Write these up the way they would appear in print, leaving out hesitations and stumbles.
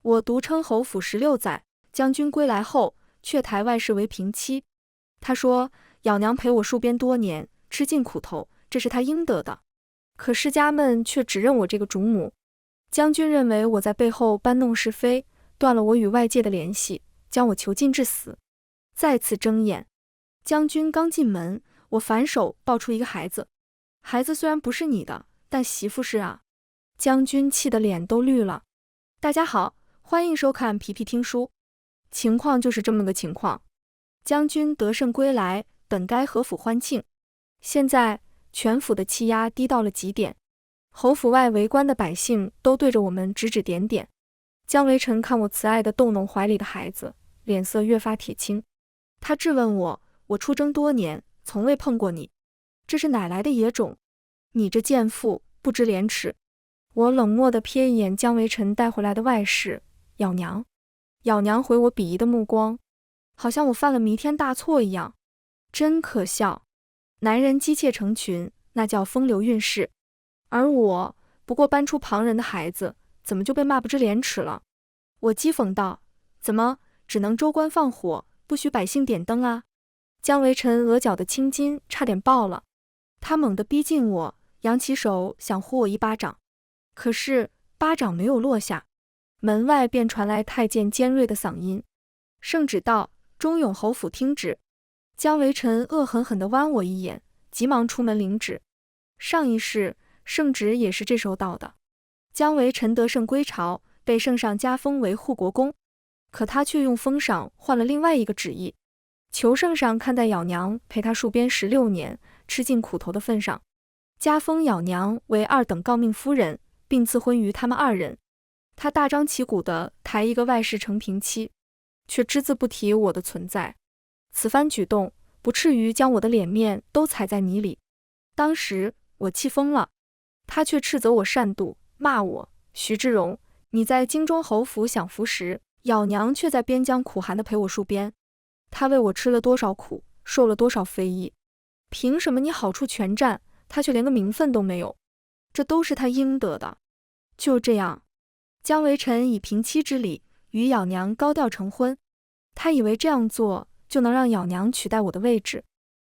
我独称侯府16载，将军归来后，却抬外室为平妻。他说，咬娘陪我戍边多年，吃尽苦头，这是他应得的。可世家们却只认我这个主母。将军认为我在背后搬弄是非，断了我与外界的联系，将我囚禁致死。再次睁眼，将军刚进门，我反手抱出一个孩子。孩子虽然不是你的，但媳妇是啊。将军气得脸都绿了。大家好，欢迎收看皮皮听书。情况就是这么个情况。将军得胜归来，本该阖府欢庆，现在全府的气压低到了极点。侯府外围观的百姓都对着我们指指点点。姜维晨看我慈爱地逗弄怀里的孩子，脸色越发铁青。他质问我，我出征多年，从未碰过你，这是哪来的野种？你这贱妇，不知廉耻！我冷漠地瞥一眼姜维晨带回来的外室，咬娘。咬娘回我鄙夷的目光，好像我犯了弥天大错一样。真可笑！男人姬妾成群，那叫风流韵事，而我不过搬出旁人的孩子，怎么就被骂不知廉耻了？我讥讽道：怎么只能州官放火，不许百姓点灯啊？姜维晨额角的青筋差点爆了，他猛地逼近我，扬起手想呼我一巴掌，可是巴掌没有落下，门外便传来太监尖锐的嗓音：圣旨到，忠勇侯府听旨。姜维晨恶狠狠地剜我一眼，急忙出门领旨。上一世圣旨也是这时候到的。姜维晨得胜归朝，被圣上加封为护国公，可他却用封赏换了另外一个旨意，求圣上看在咬娘陪他戍边16年，吃尽苦头的份上，加封咬娘为2等诰命夫人，并赐婚于他们2人。他大张旗鼓地抬一个外室成平妻，却只字不提我的存在。此番举动不至于将我的脸面都踩在泥里。当时我气疯了，他却斥责我善妒，骂我：徐志荣，你在京中侯府享福时，咬娘却在边疆苦寒地陪我戍边。他为我吃了多少苦，受了多少非议，凭什么你好处全占，他却连个名分都没有？这都是他应得的。就这样，姜维晨以平妻之礼与咬娘高调成婚，他以为这样做就能让咬娘取代我的位置。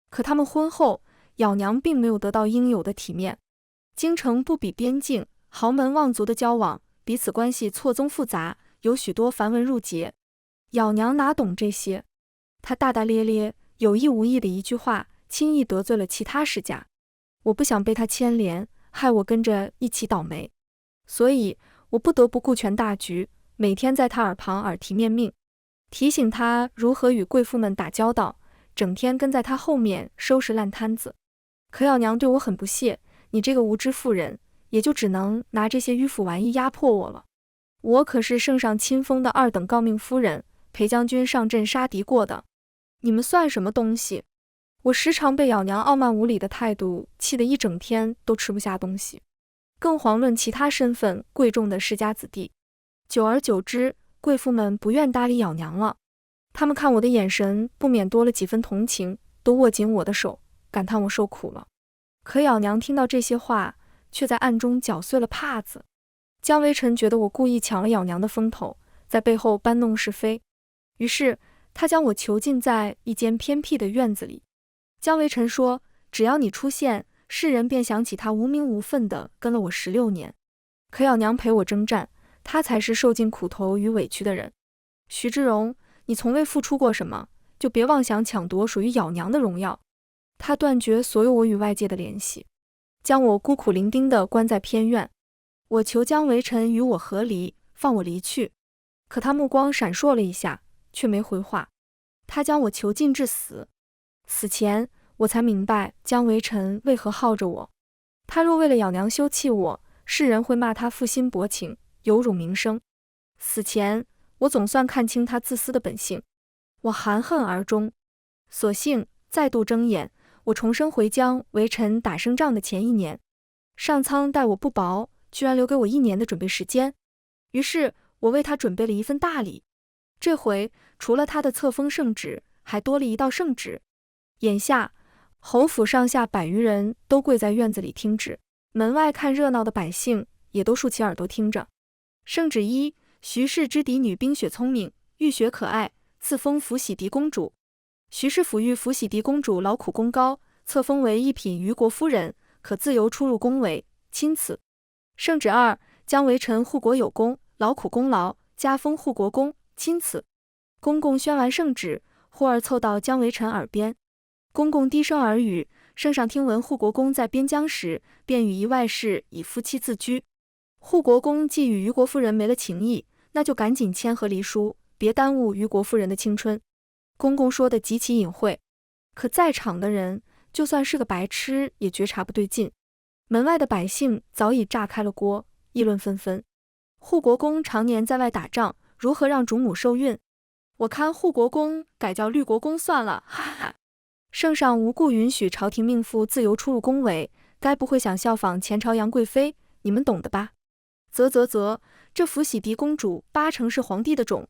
可他们婚后，咬娘并没有得到应有的体面。京城不比边境，豪门望族的交往，彼此关系错综复杂，有许多繁文缛节。咬娘哪懂这些？她大大咧咧、有意无意的一句话，轻易得罪了其他世家。我不想被她牵连，害我跟着一起倒霉，所以我不得不顾全大局，每天在她耳旁耳提面命，提醒她如何与贵妇们打交道，整天跟在她后面收拾烂摊子。可咬娘对我很不屑，你这个无知妇人，也就只能拿这些迂腐玩意压迫我了。我可是圣上亲封的2等诰命夫人，陪将军上阵杀敌过的，你们算什么东西？我时常被咬娘傲慢无礼的态度气得一整天都吃不下东西，更遑论其他身份贵重的世家子弟。久而久之，贵妇们不愿搭理咬娘了，他们看我的眼神不免多了几分同情，都握紧我的手，感叹我受苦了。可咬娘听到这些话，却在暗中搅碎了帕子。姜维晨觉得我故意抢了咬娘的风头，在背后搬弄是非，于是他将我囚禁在一间偏僻的院子里。姜维晨说，只要你出现，世人便想起他无名无分地跟了我16年。可咬娘陪我征战，他才是受尽苦头与委屈的人。徐志荣，你从未付出过什么，就别妄想抢夺属于咬娘的荣耀。他断绝所有我与外界的联系，将我孤苦伶仃地关在偏院。我求姜维晨与我和离，放我离去，可他目光闪烁了一下，却没回话。他将我囚禁致死。死前我才明白姜维晨为何耗着我。他若为了咬娘休弃我，世人会骂他负心薄情，有辱名声。死前我总算看清他自私的本性，我含恨而终。所幸再度睁眼，我重生回姜维晨打胜仗的前1年，上苍待我不薄，居然留给我1年的准备时间。于是我为他准备了一份大礼，这回除了他的册封圣旨，还多了一道圣旨。眼下侯府上下100余人都跪在院子里听旨，门外看热闹的百姓也都竖起耳朵听着。圣旨1，徐氏之嫡女冰雪聪明，玉雪可爱，赐封福喜狄公主。徐氏抚育福喜狄公主劳苦功高，册封为一品虞国夫人，可自由出入宫闱，钦此。圣旨二，姜维臣护国有功，劳苦功劳，加封护国公，钦此。公公宣完圣旨，忽而凑到姜维臣耳边，公公低声耳语：圣上听闻护国公在边疆时，便与一外室以夫妻自居。护国公既与虞国夫人没了情谊，那就赶紧签和离书，别耽误虞国夫人的青春。公公说的极其隐晦，可在场的人就算是个白痴也觉察不对劲。门外的百姓早已炸开了锅，议论纷纷。护国公常年在外打仗，如何让主母受孕？我看护国公改叫绿国公算了，哈哈。圣上无故允许朝廷命妇自由出入宫闱，该不会想效仿前朝杨贵妃，你们懂的吧？啧，这福喜狄公主八成是皇帝的种。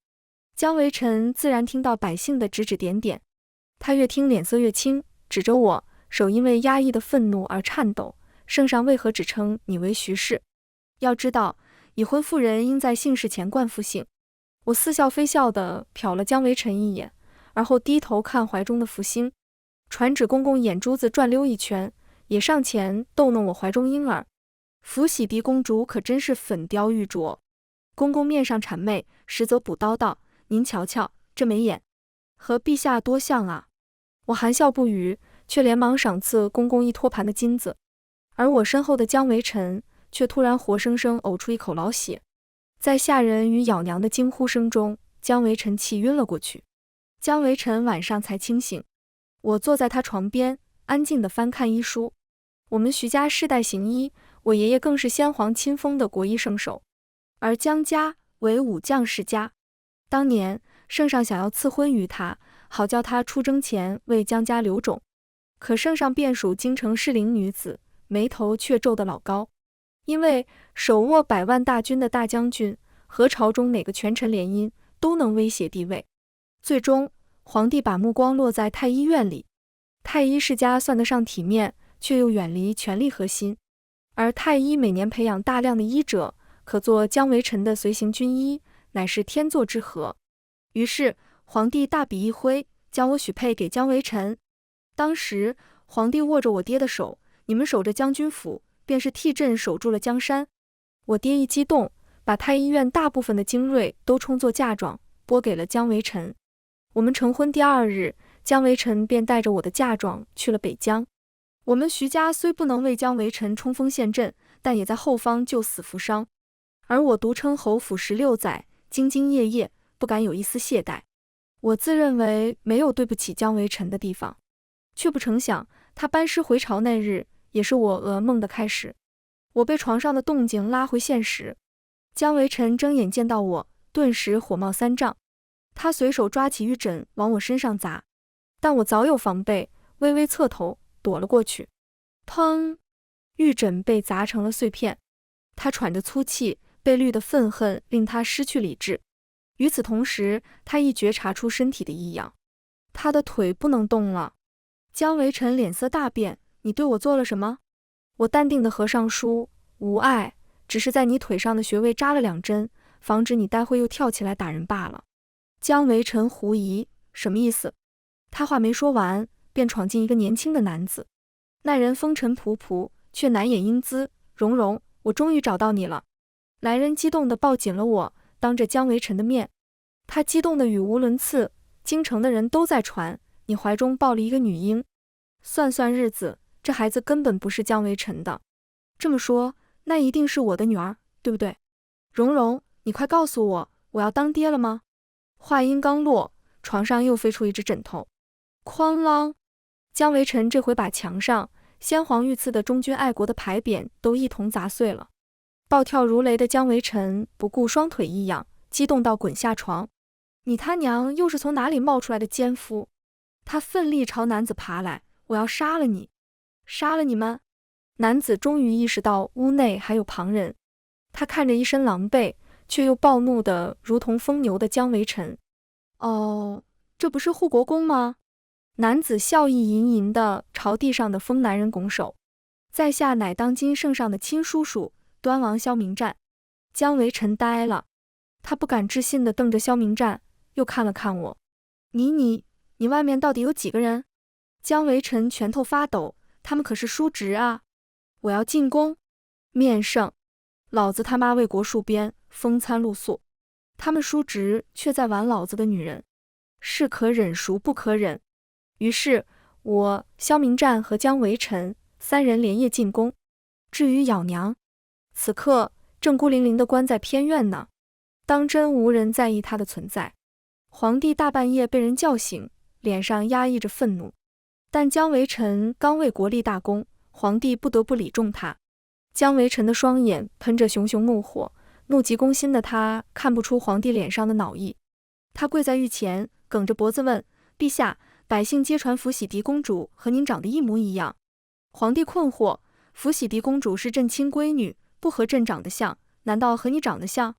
姜维臣自然听到百姓的指指点点，他越听脸色越青，指着我，手因为压抑的愤怒而颤抖。圣上为何只称你为徐氏？要知道，已婚妇人应在姓氏前冠夫姓。我似笑非笑地瞟了姜维臣一眼，而后低头看怀中的福星，传旨公公眼珠子转溜一圈，也上前逗弄我怀中婴儿。福喜狄公主可真是粉雕玉琢。公公面上谄媚，实则补叨道：您瞧瞧，这眉眼和陛下多像啊！我含笑不语，却连忙赏赐公公一托盘的金子。而我身后的姜维臣却突然活生生呕出一口老血，在下人与咬娘的惊呼声中，姜维臣气晕了过去。姜维臣晚上才清醒，我坐在他床边，安静地翻看医书。我们徐家世代行医，我爷爷更是先皇亲封的国医圣手，而姜家为武将世家。当年圣上想要赐婚于他，好叫他出征前为姜家留种，可圣上便属京城适龄女子，眉头却皱得老高。因为手握100万大军的大将军和朝中哪个权臣联姻，都能威胁地位。最终皇帝把目光落在太医院里，太医世家算得上体面，却又远离权力核心，而太医每年培养大量的医者，可做姜维臣的随行军医，乃是天作之合。于是皇帝大笔一挥，将我许配给姜维臣。当时皇帝握着我爹的手，你们守着将军府，便是替朕守住了江山。我爹一激动，把太医院大部分的精锐都充作嫁妆，拨给了姜维臣。我们成婚第2日，姜维臣便带着我的嫁妆去了北疆。我们徐家虽不能为姜维臣冲锋陷阵，但也在后方救死扶伤。而我独称侯府16载，兢兢业业，不敢有一丝懈怠。我自认为没有对不起姜维臣的地方，却不成想他班师回朝那日，也是我噩梦的开始。我被床上的动静拉回现实。姜维臣睁眼见到我，顿时火冒3丈。他随手抓起玉枕往我身上砸，但我早有防备，微微侧头躲了过去。砰！玉枕被砸成了碎片。他喘着粗气，被绿的愤恨令他失去理智。与此同时，他亦觉察出身体的异样，他的腿不能动了。姜维臣脸色大变：你对我做了什么？我淡定地合上书：无碍，只是在你腿上的穴位扎了2针，防止你待会又跳起来打人罢了。姜维臣狐疑：什么意思？他话没说完，便闯进一个年轻的男子。那人风尘仆仆，却难掩英姿。蓉蓉，我终于找到你了。来人激动地抱紧了我，当着姜维臣的面，他激动得语无伦次。京城的人都在传，你怀中抱了一个女婴。算算日子，这孩子根本不是姜维臣的。这么说，那一定是我的女儿，对不对？蓉蓉，你快告诉我，我要当爹了吗？话音刚落，床上又飞出一只枕头。哐啷！姜维臣这回把墙上先皇御赐的忠君爱国的牌匾都一同砸碎了。暴跳如雷的姜维臣不顾双腿一仰，激动到滚下床。你他娘又是从哪里冒出来的奸夫？他奋力朝男子爬来，我要杀了你，杀了你们！男子终于意识到屋内还有旁人，他看着一身狼狈却又暴怒的如同疯牛的姜维臣。哦，这不是护国公吗？男子笑意吟吟地朝地上的疯男人拱手。在下乃当今圣上的亲叔叔，端王萧明湛。姜维臣呆了。他不敢置信地瞪着萧明湛，又看了看我。你外面到底有几个人？姜维晨拳头发抖，他们可是叔侄啊！我要进宫，面圣，老子他妈为国戍边，风餐露宿，他们叔侄却在玩老子的女人，是可忍孰不可忍。于是我、萧明湛和姜维晨三人连夜进宫。至于咬娘，此刻正孤零零地关在偏院呢，当真无人在意她的存在。皇帝大半夜被人叫醒，脸上压抑着愤怒，但姜维晨刚为国立大功，皇帝不得不礼重他。姜维晨的双眼喷着熊熊怒火，怒急攻心的他看不出皇帝脸上的恼意。他跪在御前，梗着脖子问：陛下，百姓皆传福喜狄公主和您长得一模一样。皇帝困惑：福喜狄公主是朕亲闺女，不和朕长得像，难道和你长得像？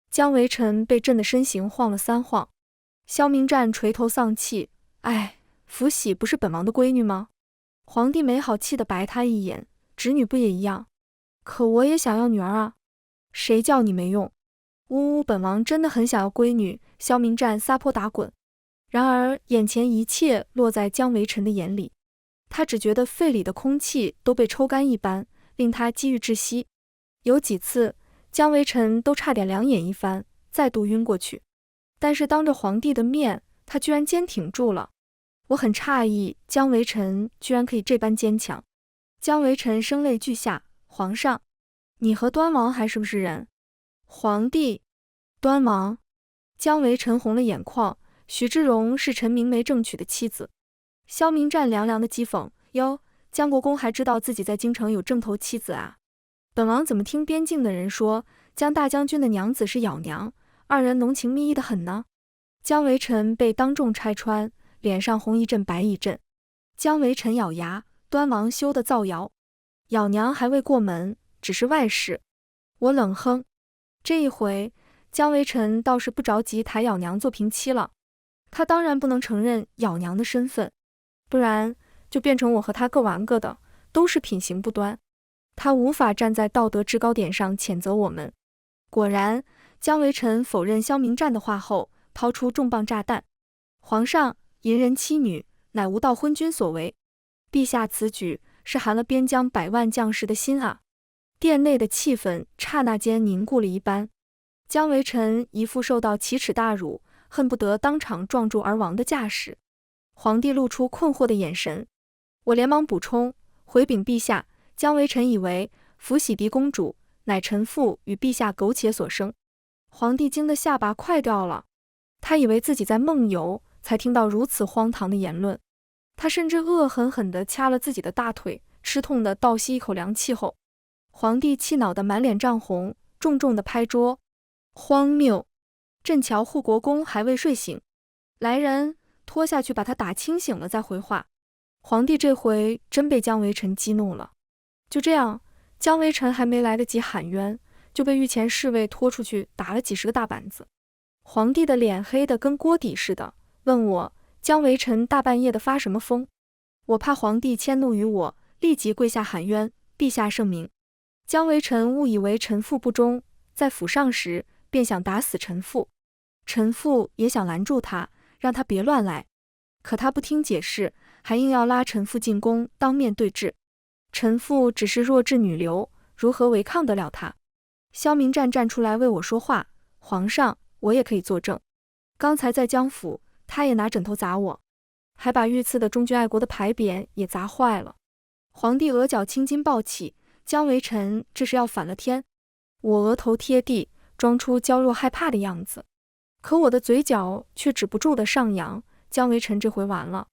姜维晨被震得身形晃了3晃。萧明湛垂头丧气：哎，福喜不是本王的闺女吗？皇帝没好气地白他一眼：侄女不也一样？可我也想要女儿啊！谁叫你没用？呜呜，本王真的很想要闺女！萧明湛撒泼打滚。然而眼前一切落在姜维晨的眼里，他只觉得肺里的空气都被抽干一般，令他几欲窒息。有几次，姜维晨都差点两眼一翻，再度晕过去。但是当着皇帝的面，他居然坚挺住了。我很诧异，姜维晨居然可以这般坚强。姜维晨声泪俱下：皇上，你和端王还是不是人？皇帝，端王。姜维晨红了眼眶，许知荣是陈明梅正娶的妻子。萧明湛凉凉的讥讽：哟，姜国公还知道自己在京城有正头妻子啊？本王怎么听边境的人说，姜大将军的娘子是咬娘，二人浓情蜜意的很呢？姜维晨被当众拆穿，脸上红一阵白一阵。姜维晨咬牙：端王休得造谣，咬娘还未过门，只是外事。我冷哼，这一回姜维晨倒是不着急抬咬娘做平妻了。他当然不能承认咬娘的身份，不然就变成我和他各玩各的，都是品行不端。他无法站在道德制高点上谴责我们。果然，姜维晨否认萧明湛的话后，抛出重磅炸弹：皇上，淫人妻女，乃无道昏君所为。陛下此举是寒了边疆100万将士的心啊！殿内的气氛刹那间凝固了一般。姜维晨一副受到奇耻大辱，恨不得当场撞柱而亡的架势。皇帝露出困惑的眼神。我连忙补充：回禀陛下，姜维晨以为福喜狄公主乃臣妇与陛下苟且所生。皇帝惊得下巴快掉了，他以为自己在梦游，才听到如此荒唐的言论。他甚至恶狠狠地掐了自己的大腿，吃痛地倒吸一口凉气后，皇帝气恼得满脸涨红，重重地拍桌：荒谬！朕瞧护国公还未睡醒，来人，拖下去把他打清醒了再回话。皇帝这回真被姜维晨激怒了。就这样，姜维晨还没来得及喊冤，就被御前侍卫拖出去打了几十个大板子。皇帝的脸黑得跟锅底似的，问我姜维晨大半夜的发什么疯。我怕皇帝迁怒于我，立即跪下喊冤：陛下圣明。姜维晨误以为臣妇不忠，在府上时便想打死臣妇，臣妇也想拦住他，让他别乱来，可他不听解释，还硬要拉臣妇进宫当面对质。臣妇只是弱智女流，如何违抗得了他？萧明湛站出来为我说话：皇上，我也可以作证，刚才在姜府，他也拿枕头砸我，还把御赐的忠君爱国的牌匾也砸坏了。皇帝额角青筋暴起：姜维晨这是要反了天！我额头贴地，装出娇弱害怕的样子，可我的嘴角却止不住的上扬。姜维晨这回完了，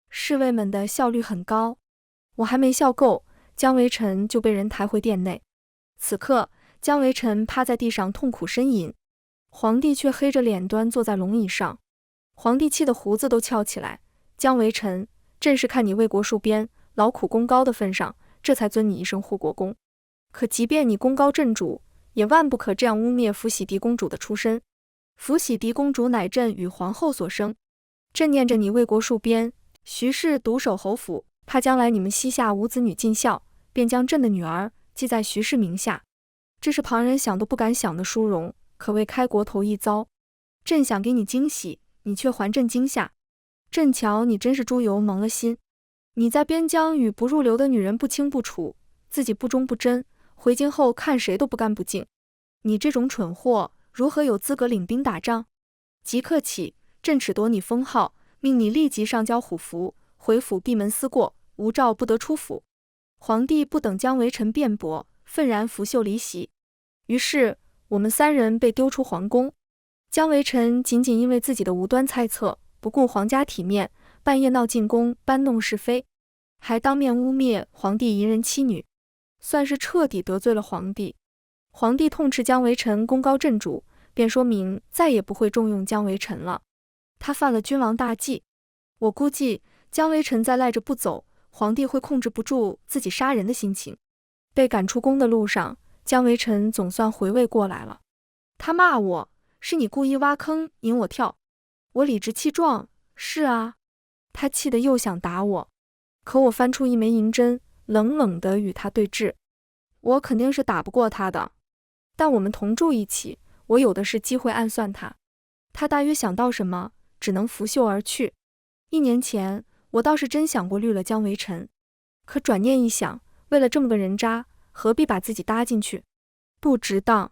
侍卫们的效率很高，我还没笑够，姜维晨就被人抬回殿内。此刻，姜维晨趴在地上痛苦呻吟，皇帝却黑着脸端坐在龙椅上。皇帝气得胡子都翘起来：姜维晨，朕是看你为国戍边，劳苦功高的份上，这才尊你一声护国公。可即便你功高震主，也万不可这样污蔑福喜狄公主的出身。福喜狄公主乃朕与皇后所生，朕念着你为国戍边，徐氏独守侯府，怕将来你们膝下无子女尽孝，便将朕的女儿记在徐氏名下。这是旁人想都不敢想的殊荣，可谓开国头一遭。朕想给你惊喜，你却还朕惊吓。朕瞧你真是猪油蒙了心。你在边疆与不入流的女人不清不楚，自己不忠不贞，回京后看谁都不干不净。你这种蠢货，如何有资格领兵打仗？即刻起，朕褫夺你封号，命你立即上交虎符，回府闭门思过，无诏不得出府。皇帝不等姜维臣辩驳，愤然拂袖离席。于是我们3人被丢出皇宫。姜维臣仅仅因为自己的无端猜测，不顾皇家体面，半夜闹进宫，搬弄是非，还当面污蔑皇帝淫人妻女，算是彻底得罪了皇帝。皇帝痛斥姜维臣功高震主，便说明再也不会重用姜维臣了。他犯了君王大忌。我估计姜维臣再赖着不走，皇帝会控制不住自己杀人的心情。被赶出宫的路上，姜维臣总算回味过来了。他骂我，是你故意挖坑引我跳。我理直气壮，是啊。他气得又想打我，可我翻出一枚银针，冷冷地与他对峙。我肯定是打不过他的，但我们同住一起，我有的是机会暗算他。他大约想到什么，只能拂袖而去。1年前，我倒是真想过绿了姜维臣，可转念一想，为了这么个人渣，何必把自己搭进去？不值当。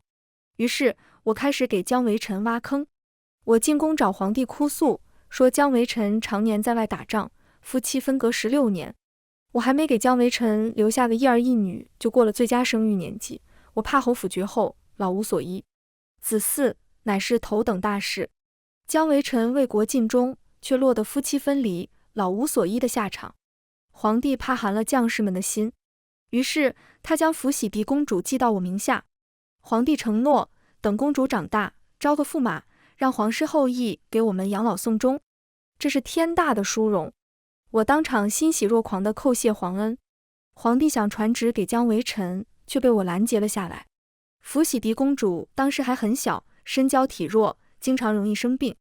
于是我开始给姜维臣挖坑。我进宫找皇帝哭诉，说姜维臣常年在外打仗，夫妻分隔16年。我还没给姜维臣留下个一儿一女，就过了最佳生育年纪。我怕侯府绝后，老无所依。子嗣乃是头等大事。姜维臣为国尽忠，却落得夫妻分离，老无所依的下场。皇帝怕寒了将士们的心，于是他将福喜嫡公主寄到我名下。皇帝承诺，等公主长大，招个驸马，让皇室后裔给我们养老送终。这是天大的殊荣。我当场欣喜若狂地叩谢皇恩。皇帝想传旨给姜维臣，却被我拦截了下来。福喜嫡公主当时还很小，身娇体弱，经常容易生病。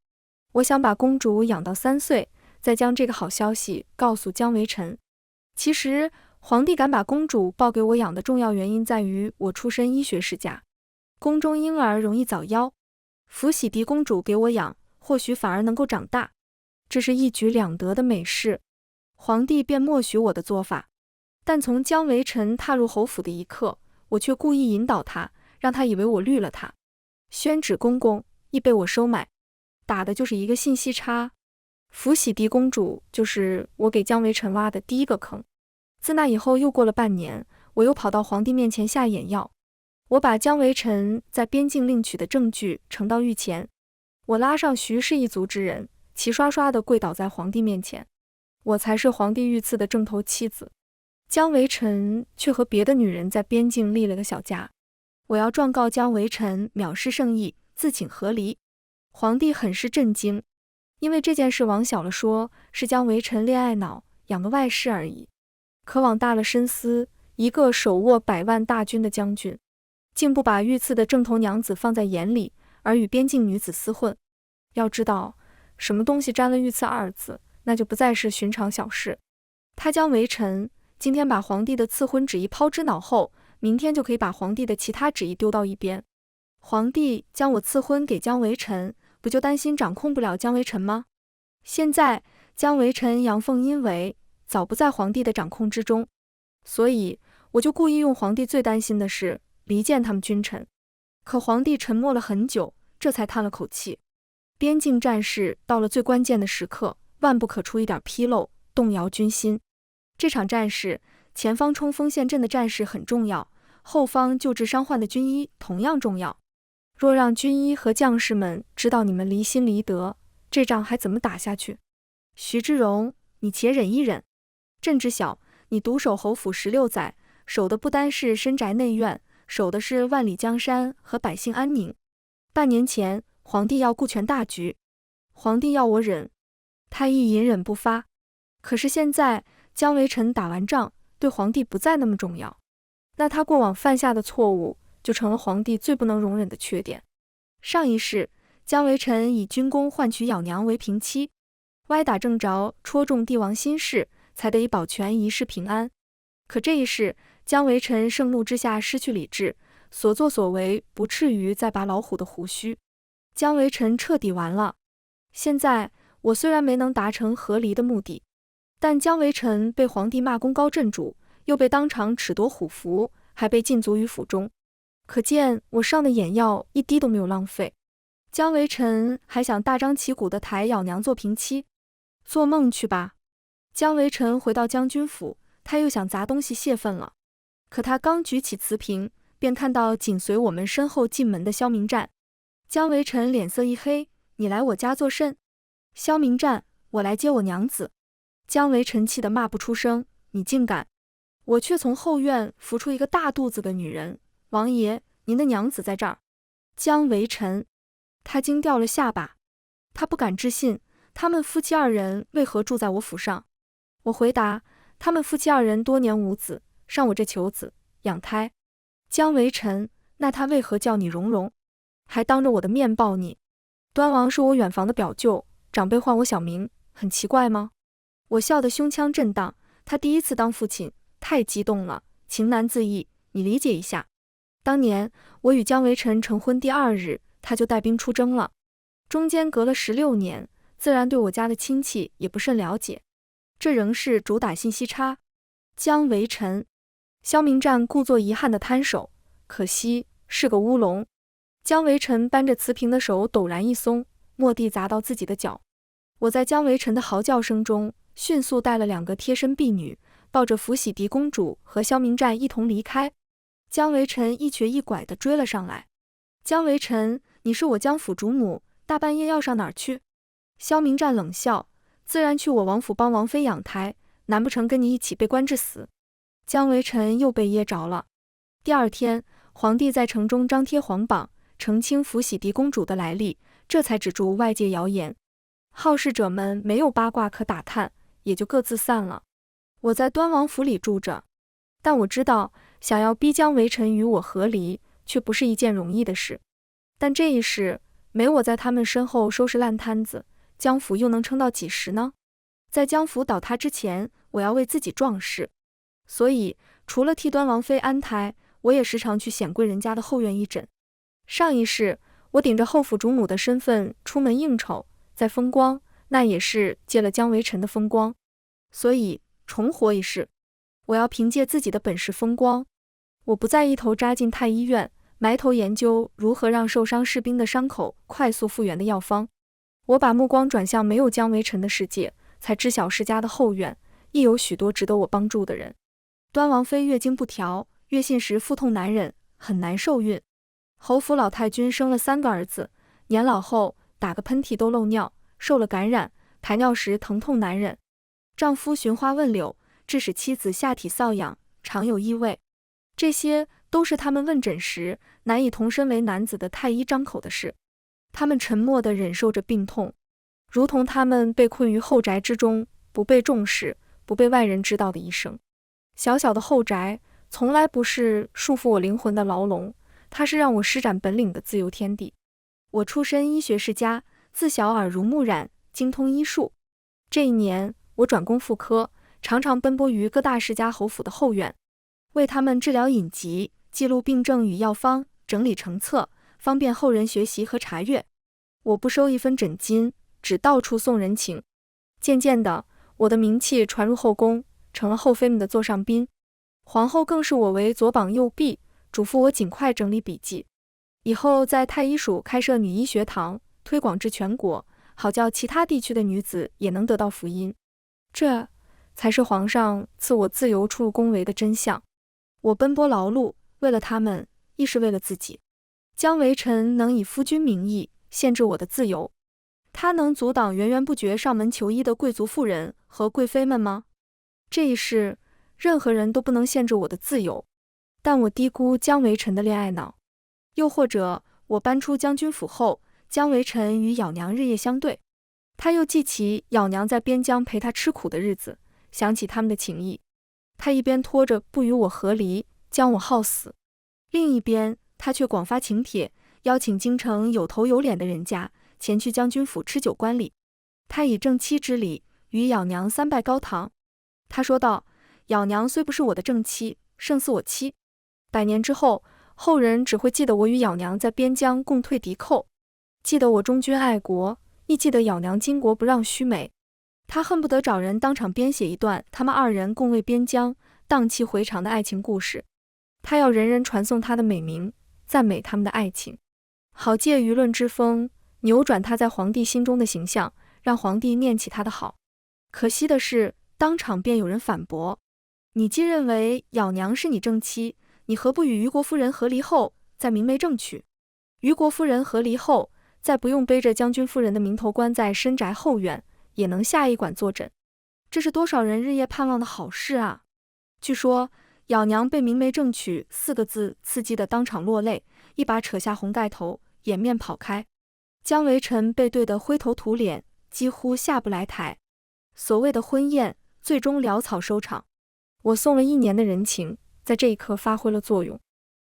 我想把公主养到3岁，再将这个好消息告诉姜维臣。其实皇帝敢把公主抱给我养的重要原因在于我出身医学世家，宫中婴儿容易早夭，福喜嫡公主给我养，或许反而能够长大，这是一举两得的美事。皇帝便默许我的做法，但从姜维臣踏入侯府的一刻，我却故意引导他，让他以为我绿了他。宣旨公公亦被我收买，打的就是一个信息差。福喜嫡公主就是我给姜维臣挖的第一个坑。自那以后又过了半年，我又跑到皇帝面前下眼药。我把姜维臣在边境另娶的证据呈到御前，我拉上徐氏一族之人，齐刷刷地跪倒在皇帝面前。我才是皇帝御赐的正头妻子，姜维臣却和别的女人在边境立了个小家。我要状告姜维臣藐视圣意，自请和离。皇帝很是震惊，因为这件事往小了说，是姜维臣恋爱脑，养个外室而已。可往大了深思，一个手握100万大军的将军，竟不把御赐的正头娘子放在眼里，而与边境女子厮混。要知道，什么东西沾了御赐2字，那就不再是寻常小事。他姜维臣今天把皇帝的赐婚旨意抛之脑后，明天就可以把皇帝的其他旨意丢到一边。皇帝将我赐婚给姜维臣，不就担心掌控不了姜维臣吗？现在姜维臣阳奉阴违，早不在皇帝的掌控之中，所以我就故意用皇帝最担心的事离间他们君臣。可皇帝沉默了很久，这才叹了口气。边境战事到了最关键的时刻，万不可出一点纰漏，动摇军心。这场战事，前方冲锋陷阵的战士很重要，后方救治伤患的军医同样重要。若让军医和将士们知道你们离心离德，这仗还怎么打下去？徐之荣，你且忍一忍。朕知晓，你独守侯府16载，守的不单是深宅内院，守的是万里江山和百姓安宁。半年前，皇帝要顾全大局，皇帝要我忍，他亦隐忍不发。可是现在姜维臣打完仗，对皇帝不再那么重要，那他过往犯下的错误就成了皇帝最不能容忍的缺点。上一世，姜维臣以军功换取咬娘为平妻，歪打正着戳中帝王心事，才得以保全一世平安。可这一世，姜维臣盛怒之下失去理智，所作所为不至于再拔老虎的胡须。姜维晨彻底完了。现在我虽然没能达成和离的目的，但姜维晨被皇帝骂功高震主，又被当场褫夺虎符，还被禁足于府中，可见我上的眼药一滴都没有浪费。姜维晨还想大张旗鼓地抬咬娘做平妻，做梦去吧。姜维晨回到将军府，他又想砸东西泄愤了。可他刚举起瓷瓶，便看到紧随我们身后进门的萧明湛。姜维晨脸色一黑，你来我家作甚？萧明湛，我来接我娘子。姜维晨气得骂不出声，你竟敢！我却从后院扶出一个大肚子的女人，王爷，您的娘子在这儿。姜维晨，他惊掉了下巴，他不敢置信，他们夫妻二人为何住在我府上？我回答，他们夫妻二人多年无子，上我这求子养胎。姜维晨，那他为何叫你蓉蓉，还当着我的面抱你？端王是我远房的表舅，长辈唤我小名，很奇怪吗？我笑得胸腔震荡，他第一次当父亲，太激动了，情难自抑，你理解一下。当年我与姜维晨成婚第2日，他就带兵出征了，中间隔了16年，自然对我家的亲戚也不甚了解，这仍是主打信息差。姜维晨，萧明湛故作遗憾地摊手，可惜是个乌龙。姜维晨搬着瓷瓶的手陡然一松，蓦地砸到自己的脚。我在姜维晨的嚎叫声中，迅速带了2个贴身婢女，抱着福喜狄公主和萧明湛一同离开。姜维晨一瘸一拐地追了上来。姜维晨，你是我姜府主母，大半夜要上哪儿去？萧明湛冷笑，自然去我王府帮王妃养胎，难不成跟你一起被关致死？姜维晨又被噎着了。第2天，皇帝在城中张贴皇榜，澄清福喜狄公主的来历，这才止住外界谣言。好事者们没有八卦可打探，也就各自散了。我在端王府里住着，但我知道想要逼姜维晨与我和离，却不是一件容易的事。但这一事，没我在他们身后收拾烂摊子，姜府又能撑到几时呢？在姜府倒塌之前，我要为自己壮士。所以，除了替端王妃安胎，我也时常去显贵人家的后院一诊。上一世，我顶着后府主母的身份出门应酬，在风光，那也是借了姜维晨的风光。所以，重活一世，我要凭借自己的本事风光。我不再一头扎进太医院，埋头研究如何让受伤士兵的伤口快速复原的药方。我把目光转向没有姜维晨的世界，才知晓世家的后院亦有许多值得我帮助的人。端王妃月经不调，月信时腹痛难忍，很难受孕。侯府老太君生了3个儿子，年老后打个喷嚏都漏尿，受了感染，排尿时疼痛难忍。丈夫寻花问柳，致使妻子下体瘙痒，常有异味。这些都是他们问诊时难以同身为男子的太医张口的事。他们沉默地忍受着病痛，如同他们被困于后宅之中，不被重视，不被外人知道的一生。小小的后宅从来不是束缚我灵魂的牢笼，它是让我施展本领的自由天地。我出身医学世家，自小耳濡目染，精通医术。这一年，我转攻妇科，常常奔波于各大世家侯府的后院，为他们治疗隐疾，记录病症与药方，整理成册，方便后人学习和查阅。我不收1分诊金，只到处送人情。渐渐的，我的名气传入后宫，成了后妃们的座上宾。皇后更视我为左膀右臂，嘱咐我尽快整理笔记，以后在太医署开设女医学堂，推广至全国，好叫其他地区的女子也能得到福音。这才是皇上赐我自由出入宫闱的真相。我奔波劳碌，为了他们，亦是为了自己。姜维晨能以夫君名义限制我的自由，他能阻挡源源不绝上门求医的贵族妇人和贵妃们吗？这一世，任何人都不能限制我的自由。但我低估姜维晨的恋爱脑。又或者，我搬出将军府后，姜维晨与咬娘日夜相对，他又记起咬娘在边疆陪他吃苦的日子，想起他们的情谊，他一边拖着不与我和离，将我耗死，另一边他却广发请帖，邀请京城有头有脸的人家前去将军府吃酒观礼。他以正妻之礼与咬娘3拜高堂。他说道，咬娘虽不是我的正妻，胜似我妻。100年之后，后人只会记得我与咬娘在边疆共退敌寇，记得我忠君爱国，亦记得咬娘巾帼不让须眉。他恨不得找人当场编写一段他们二人共为边疆荡气回肠的爱情故事，他要人人传颂他的美名，赞美他们的爱情，好借舆论之风扭转他在皇帝心中的形象，让皇帝念起他的好。可惜的是，当场便有人反驳，你既认为咬娘是你正妻，你何不与虞国夫人和离后，再明媒正娶？虞国夫人和离后，再不用背着将军夫人的名头关在深宅后院，也能下一馆坐诊。这是多少人日夜盼望的好事啊！据说咬娘被明媒正娶4个字刺激得当场落泪，一把扯下红盖头，掩面跑开。姜维晨被对得灰头土脸，几乎下不来台。所谓的婚宴最终潦草收场，我送了1年的人情，在这一刻发挥了作用。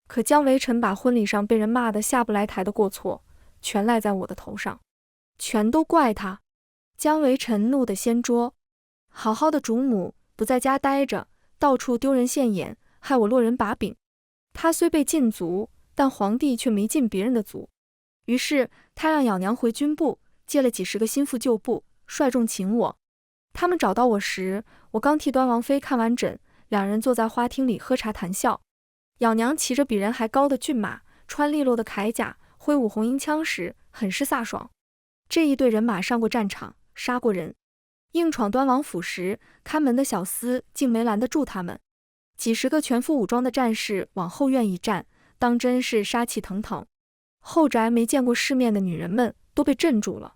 可姜维晨把婚礼上被人骂得下不来台的过错，全赖在我的头上，全都怪他。姜维晨怒得掀桌，好好的主母不在家待着，到处丢人现眼，害我落人把柄。他虽被禁足，但皇帝却没禁别人的足。于是他让咬娘回军部，借了几10个心腹旧部，率众请我。他们找到我时，我刚替端王妃看完诊，两人坐在花厅里喝茶谈笑。咬娘骑着比人还高的骏马，穿利落的铠甲，挥舞红缨枪时，很是飒爽。这一队人马上过战场，杀过人，硬闯端王府时，看门的小厮竟没拦得住他们。几10个全副武装的战士往后院一站，当真是杀气腾腾。后宅没见过世面的女人们都被镇住了。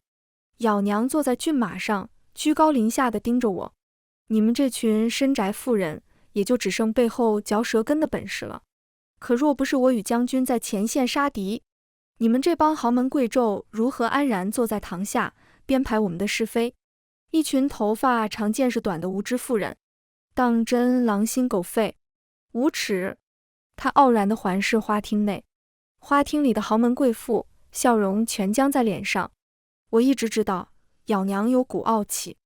咬娘坐在骏马上，居高临下地盯着我，你们这群深宅妇人，也就只剩背后嚼舌根的本事了。可若不是我与将军在前线杀敌，你们这帮豪门贵胄如何安然坐在堂下编排我们的是非？一群头发长见识短的无知妇人，当真狼心狗肺，无耻！他傲然地环视花厅内，花厅里的豪门贵妇笑容全僵在脸上。我一直知道咬娘有股傲气，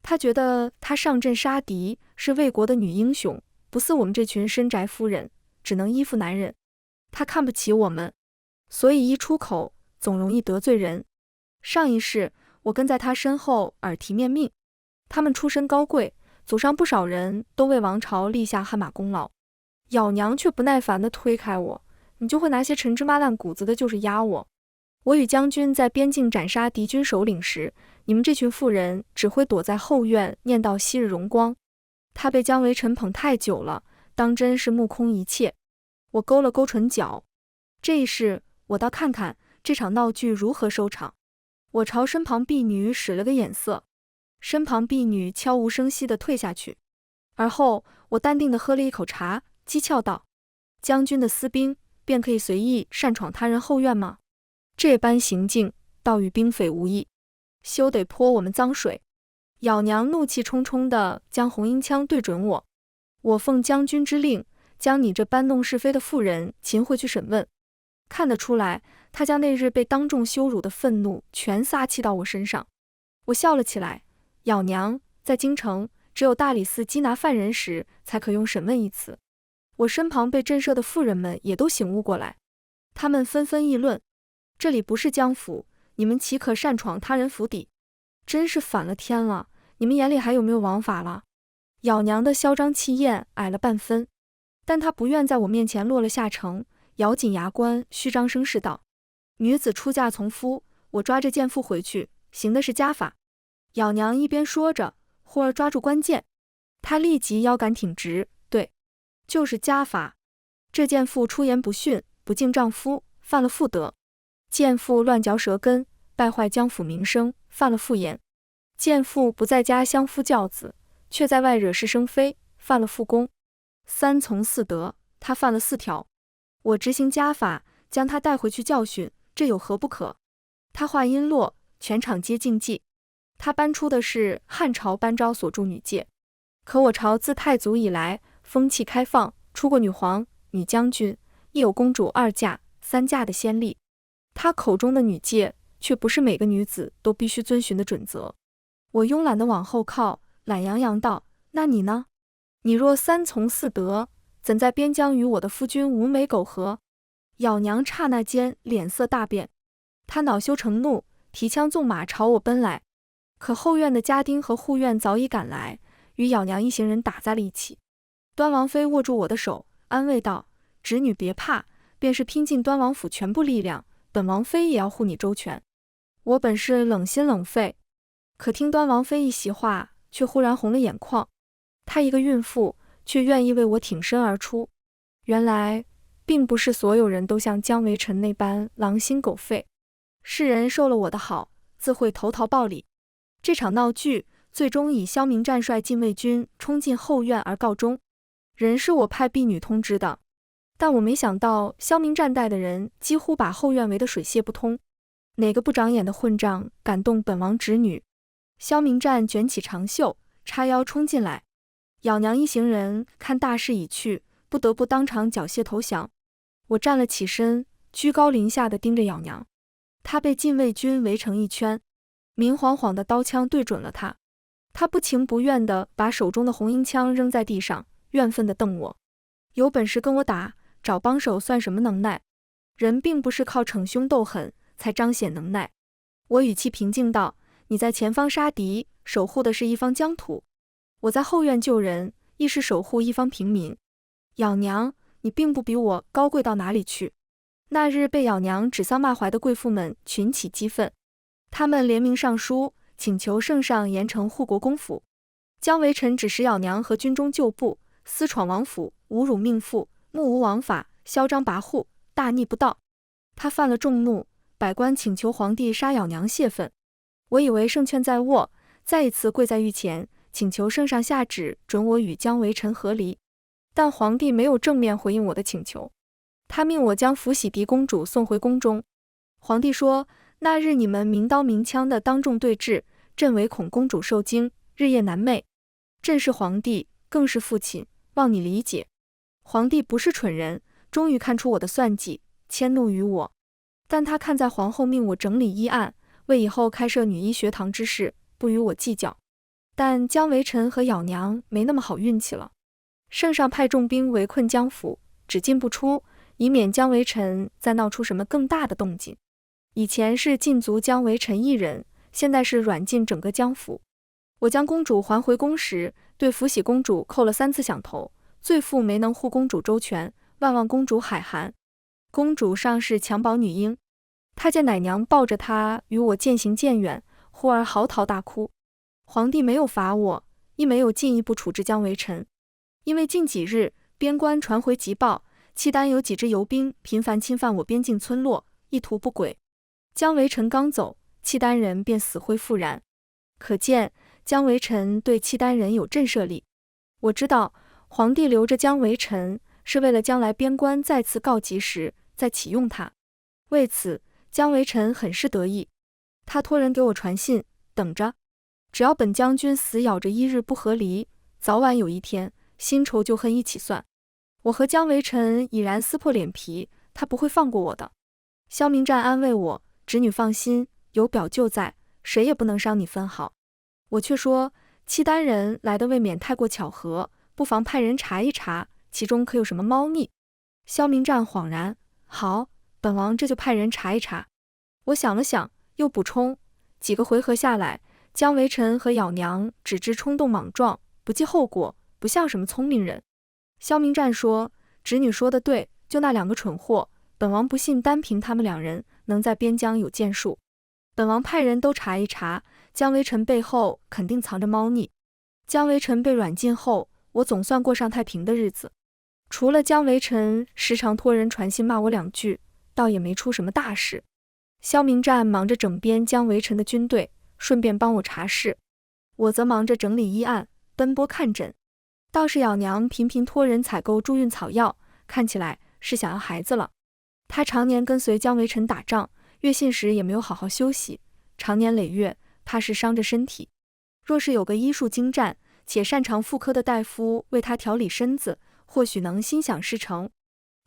她觉得她上阵杀敌是魏国的女英雄，不似我们这群深宅夫人，只能依附男人。她看不起我们，所以一出口总容易得罪人。上一世我跟在她身后耳提面命，他们出身高贵，祖上不少人都为王朝立下汗马功劳。咬娘却不耐烦地推开我，你就会拿些陈芝麻烂谷子的就是压我。我与将军在边境斩杀敌军首领时，你们这群妇人只会躲在后院念叨昔日荣光。他被姜维晨捧太久了，当真是目空一切。我勾了勾唇角，这一世我倒看看这场闹剧如何收场。我朝身旁婢女使了个眼色，身旁婢女悄无声息地退下去。而后我淡定地喝了一口茶，讥诮道：将军的私兵便可以随意擅闯他人后院吗？这般行径倒与兵匪无异，休得泼我们脏水。咬娘怒气冲冲地将红缨枪对准我，我奉将军之令，将你这搬弄是非的妇人擒回去审问。看得出来，他将那日被当众羞辱的愤怒全撒气到我身上。我笑了起来，咬娘，在京城只有大理寺缉拿犯人时才可用审问一词。我身旁被震慑的妇人们也都醒悟过来，他们纷纷议论，这里不是江府，你们岂可擅闯他人府邸？真是反了天了，你们眼里还有没有王法了？咬娘的嚣张气焰矮了半分，但她不愿在我面前落了下乘，咬紧牙关，虚张声势道：女子出嫁从夫，我抓着贱妇回去，行的是家法。咬娘一边说着，忽而抓住关键，她立即腰杆挺直，对，就是家法。这贱妇出言不逊，不敬丈夫，犯了妇德；贱妇乱嚼舌根，败坏江府名声，犯了妇言；贱妇不在家相夫教子，却在外惹是生非，犯了妇功。3从4德，她犯了4条。我执行家法，将她带回去教训，这有何不可？她话音落，全场皆静寂。她搬出的是汉朝班昭所著女诫，可我朝自太祖以来，风气开放，出过女皇、女将军，亦有公主2嫁、3嫁的先例。她口中的女诫，却不是每个女子都必须遵循的准则。我慵懒地往后靠，懒洋洋道：那你呢？你若3从4德，怎在边疆与我的夫君无媒苟合？咬娘刹那间脸色大变，她恼羞成怒，提枪纵马朝我奔来。可后院的家丁和护院早已赶来，与咬娘一行人打在了一起。端王妃握住我的手，安慰道：“侄女别怕，便是拼尽端王府全部力量，本王妃也要护你周全。”我本是冷心冷肺，可听端王妃一席话，却忽然红了眼眶。她一个孕妇，却愿意为我挺身而出。原来并不是所有人都像姜维晨那般狼心狗肺，世人受了我的好，自会投桃报李。这场闹剧最终以萧明战率禁卫军冲进后院而告终。人是我派婢女通知的，但我没想到萧明战带的人几乎把后院围得水泄不通。哪个不长眼的混账敢动本王侄女？萧明战卷起长袖，叉腰冲进来。咬娘一行人看大势已去，不得不当场缴械投降。我站了起身，居高临下地盯着咬娘。她被禁卫军围成一圈，明晃晃的刀枪对准了她。她不情不愿地把手中的红缨枪扔在地上，怨愤地瞪我：“有本事跟我打，找帮手算什么能耐？人并不是靠逞凶斗狠才彰显能耐。”我语气平静道：“你在前方杀敌，守护的是一方疆土；我在后院救人，亦是守护一方平民。咬娘，你并不比我高贵到哪里去。”那日被咬娘指桑骂槐的贵妇们群起激愤，他们联名上书，请求圣上严惩护国公府。姜维晨指使咬娘和军中旧部私闯王府，侮辱命妇，目无王法，嚣张跋扈，大逆不道。他犯了众怒，百官请求皇帝杀咬娘泄愤。我以为胜券在握，再一次跪在御前，请求圣上下旨准我与姜维晨和离。但皇帝没有正面回应我的请求，他命我将福喜狄公主送回宫中。皇帝说，那日你们明刀明枪的当众对峙，朕唯恐公主受惊，日夜难寐。朕是皇帝，更是父亲，望你理解。皇帝不是蠢人，终于看出我的算计，迁怒于我。但他看在皇后命我整理医案，为以后开设女医学堂之事，不与我计较。但姜维晨和咬娘没那么好运气了。圣上派重兵围困姜府，只进不出，以免姜维晨再闹出什么更大的动静。以前是禁足姜维晨一人，现在是软禁整个姜府。我将公主还回宫时，对福喜公主扣了3次响头，罪妇没能护公主周全，万望公主海涵。公主尚是襁褓女婴，她见奶娘抱着她与我渐行渐远，忽而嚎啕大哭。皇帝没有罚我，亦没有进一步处置姜维晨。因为近几日边关传回急报，契丹有几支游兵频繁侵犯我边境村落，意图不轨。姜维晨刚走，契丹人便死灰复燃，可见姜维晨对契丹人有震慑力。我知道皇帝留着姜维晨是为了将来边关再次告急时再启用他。为此姜维晨很是得意，他托人给我传信，等着，只要本将军死咬着一日不和离，早晚有一天新仇旧恨一起算。我和姜维晨已然撕破脸皮，他不会放过我的。萧明战安慰我，侄女放心，有表舅在，谁也不能伤你分毫。我却说，契丹人来的未免太过巧合，不妨派人查一查，其中可有什么猫腻。萧明战恍然，好，本王这就派人查一查。我想了想，又补充，几个回合下来，姜维晨和咬娘只知冲动莽撞，不计后果，不像什么聪明人。萧明战说，侄女说的对，就那2个蠢货，本王不信单凭他们2人能在边疆有建树。本王派人都查一查，姜维晨背后肯定藏着猫腻。姜维晨被软禁后，我总算过上太平的日子。除了姜维晨时常托人传信骂我2句，倒也没出什么大事。萧明战忙着整编姜维晨的军队，顺便帮我查事，我则忙着整理医案，奔波看诊。倒是咬娘频频托人采购助孕草药，看起来是想要孩子了。她常年跟随姜维晨打仗，月信时也没有好好休息，长年累月，怕是伤着身体。若是有个医术精湛且擅长妇科的大夫为她调理身子，或许能心想事成。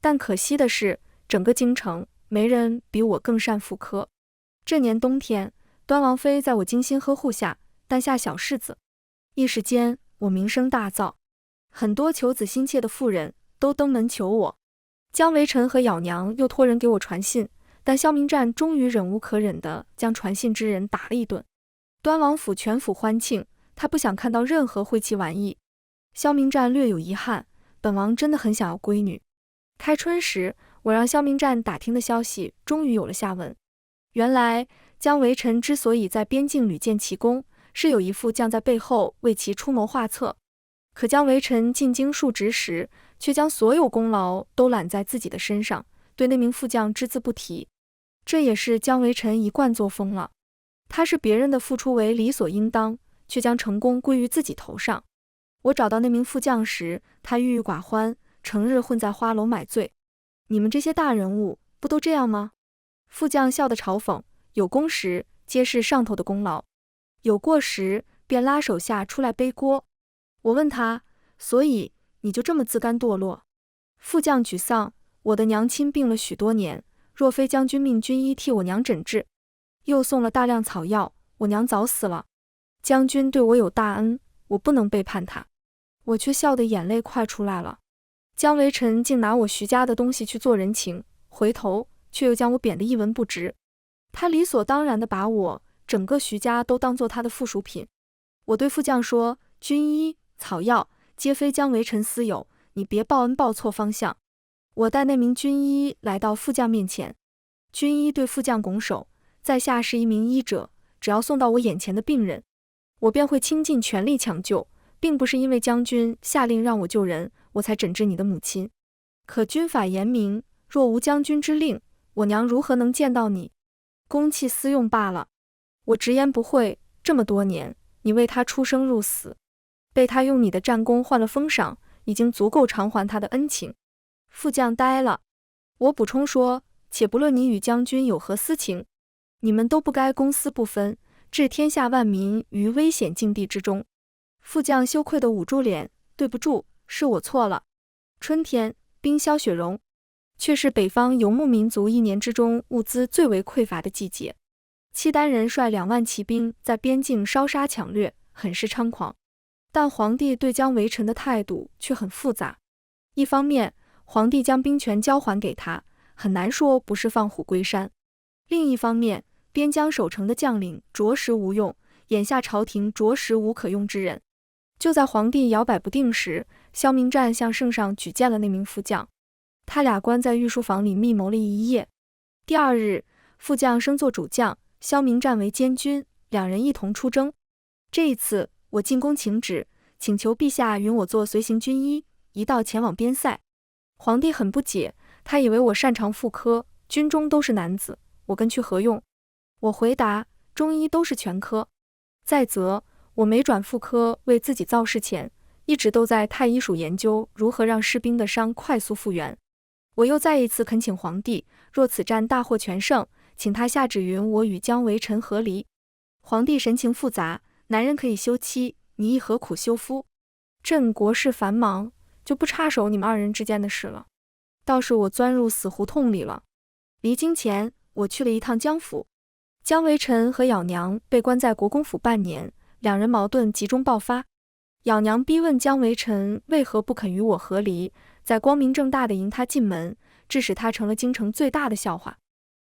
但可惜的是，整个京城没人比我更善妇科。这年冬天，端王妃在我精心呵护下诞下小世子，一时间我名声大噪，很多求子心切的妇人都登门求我。姜维晨和咬娘又托人给我传信，但萧明战终于忍无可忍地将传信之人打了一顿。端王府全府欢庆，他不想看到任何晦气玩意。萧明战略有遗憾，本王真的很想要闺女。开春时，我让萧明战打听的消息终于有了下文。原来姜维晨之所以在边境屡建奇功，是有一副将在背后为其出谋划策。可姜维晨进京述职时，却将所有功劳都揽在自己的身上，对那名副将只字不提。这也是姜维晨一贯作风了。他视别人的付出为理所应当，却将成功归于自己头上。我找到那名副将时，他郁郁寡欢，成日混在花楼买醉。你们这些大人物不都这样吗？副将笑得嘲讽，有功时皆是上头的功劳，有过时便拉手下出来背锅。我问他，所以你就这么自甘堕落？副将沮丧，我的娘亲病了许多年，若非将军命军医替我娘诊治，又送了大量草药，我娘早死了。将军对我有大恩，我不能背叛他。我却笑得眼泪快出来了。姜维晨竟拿我徐家的东西去做人情，回头却又将我贬得一文不值。他理所当然地把我整个徐家都当作他的附属品。我对副将说，军医、草药皆非姜维晨私有，你别报恩报错方向。我带那名军医来到副将面前，军医对副将拱手，在下是一名医者，只要送到我眼前的病人，我便会倾尽全力抢救，并不是因为将军下令让我救人，我才诊治你的母亲。可军法严明，若无将军之令，我娘如何能见到你？公器私用罢了。我直言不讳，这么多年，你为他出生入死，被他用你的战功换了封赏，已经足够偿还他的恩情。副将呆了。我补充说，且不论你与将军有何私情，你们都不该公私不分，置天下万民于危险境地之中。副将羞愧地捂住脸，对不住，是我错了。春天冰消雪融，却是北方游牧民族一年之中物资最为匮乏的季节。契丹人率2万骑兵在边境烧杀抢掠，很是猖狂。但皇帝对姜维晨的态度却很复杂。一方面，皇帝将兵权交还给他，很难说不是放虎归山；另一方面，边疆守城的将领着实无用，眼下朝廷着实无可用之人。就在皇帝摇摆不定时，萧明战向圣上举荐了那名副将，他俩关在御书房里密谋了一夜。第二日，副将升作主将，萧明战为监军，两人一同出征。这一次，我进宫请旨，请求陛下允我做随行军医，一道前往边塞。皇帝很不解，他以为我擅长妇科，军中都是男子，我跟去何用？我回答，中医都是全科。再则，我没转妇科为自己造势前，一直都在太医署研究如何让士兵的伤快速复原。我又再一次恳请皇帝，若此战大获全胜，请他下旨允我与姜维晨和离。皇帝神情复杂，男人可以休妻，你亦何苦休夫？朕国事繁忙，就不插手你们二人之间的事了。倒是我钻入死胡同里了。离京前，我去了一趟姜府。姜维晨和咬娘被关在国公府半年，两人矛盾集中爆发。咬娘逼问姜维晨为何不肯与我和离，在光明正大地迎他进门，致使他成了京城最大的笑话。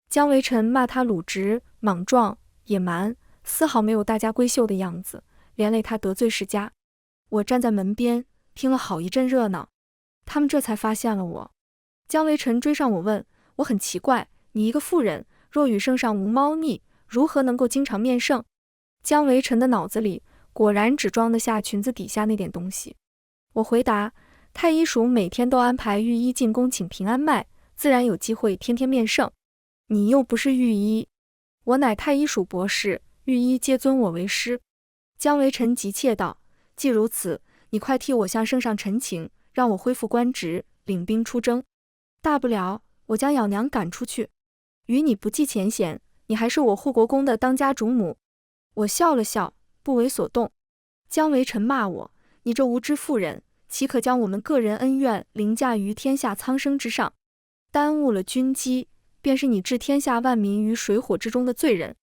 姜维晨骂他鲁直、莽撞、野蛮，丝毫没有大家闺秀的样子，连累他得罪世家。我站在门边，听了好一阵热闹，他们这才发现了我。姜维晨追上我问，我很奇怪，你一个妇人，若与圣上无猫腻，如何能够经常面圣？姜维晨的脑子里果然只装得下裙子底下那点东西。我回答，太医署每天都安排御医进宫请平安脉，自然有机会天天面圣。你又不是御医。我乃太医署博士，御医皆尊我为师。姜维晨急切道，既如此，你快替我向圣上陈情，让我恢复官职，领兵出征。大不了我将咬娘赶出去，与你不计前嫌，你还是我护国公的当家主母。我笑了笑，不为所动。姜维晨骂我，你这无知妇人，岂可将我们个人恩怨凌驾于天下苍生之上？耽误了军机，便是你置天下万民于水火之中的罪人。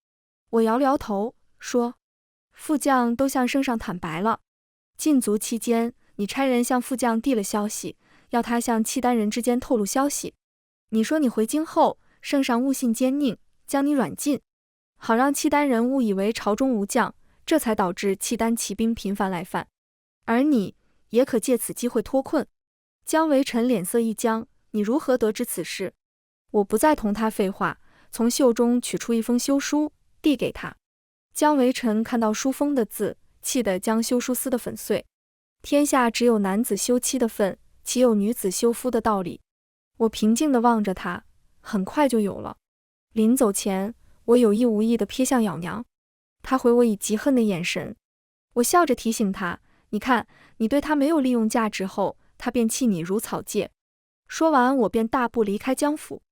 我摇了摇头，说，副将都向圣上坦白了。禁足期间，你差人向副将递了消息，要他向契丹人之间透露消息。你说你回京后，圣上误信奸佞，将你软禁，好让契丹人误以为朝中无将，这才导致契丹骑兵频繁来犯，而你也可借此机会脱困。姜维臣脸色一僵，你如何得知此事？我不再同他废话，从袖中取出一封休书，递给他。姜维臣看到书封的字，气得将休书撕得粉碎。天下只有男子休妻的份，岂有女子休夫的道理？我平静地望着他，很快就有了。临走前，我有意无意地瞥向咬娘，他回我以极恨的眼神。我笑着提醒他，你看，你对他没有利用价值后，他便弃你如草芥。说完，我便大步离开姜府。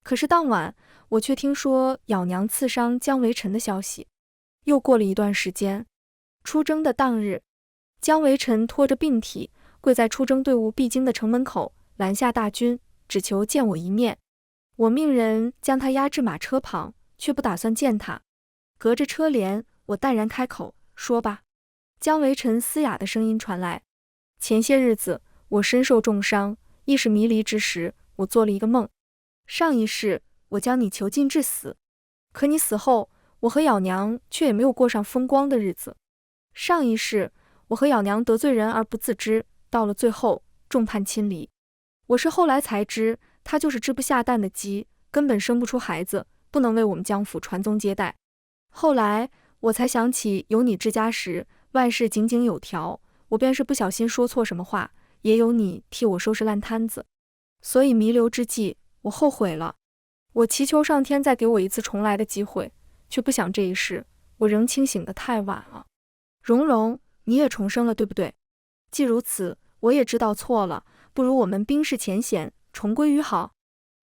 可是当晚，我却听说咬娘刺伤姜维臣的消息。又过了一段时间，出征的当日，姜维臣拖着病体，跪在出征队伍必经的城门口，拦下大军，只求见我一面。我命人将他押至马车旁，却不打算见他。隔着车帘，我淡然开口，说吧。姜维臣嘶哑的声音传来，前些日子我身受重伤，意识迷离之时，我做了一个梦。上一世我将你囚禁致死，可你死后，我和咬娘却也没有过上风光的日子。上一世我和咬娘得罪人而不自知，到了最后众叛亲离。我是后来才知，她就是吃不下蛋的鸡，根本生不出孩子，不能为我们姜府传宗接代。后来我才想起有你治家时，万事井井有条，我便是不小心说错什么话，也有你替我收拾烂摊子。所以弥留之际，我后悔了。我祈求上天再给我一次重来的机会，却不想这一世我仍清醒得太晚了。蓉蓉，你也重生了，对不对？既如此，我也知道错了，不如我们冰释前嫌，重归于好。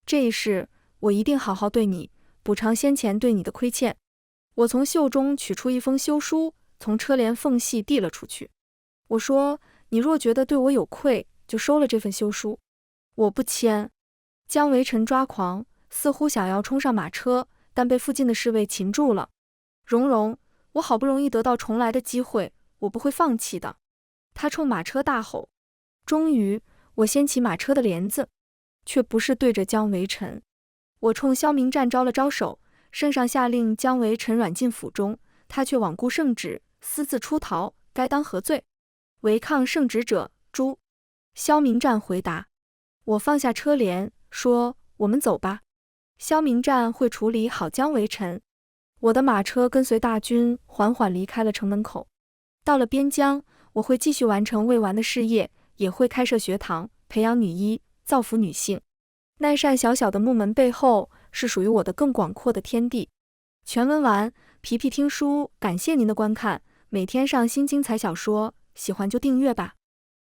这一世我一定好好对你，补偿先前对你的亏欠。我从袖中取出一封休书，从车帘缝隙递了出去。我说，你若觉得对我有愧，就收了这份休书。我不签。姜维臣抓狂，似乎想要冲上马车，但被附近的侍卫擒住了。蓉蓉，我好不容易得到重来的机会，我不会放弃的。他冲马车大吼。终于，我掀起马车的帘子，却不是对着姜维臣。我冲萧明战招了招手，圣上下令姜维臣软禁府中，他却罔顾圣旨，私自出逃，该当何罪？违抗圣旨者，诛。萧明战回答。我放下车帘，说，我们走吧。萧明战会处理好姜维臣。我的马车跟随大军缓缓离开了城门口。到了边疆，我会继续完成未完的事业，也会开设学堂，培养女医，造福女性。那扇小小的木门背后，是属于我的更广阔的天地。全文完，皮皮听书，感谢您的观看，每天上新精彩小说，喜欢就订阅吧。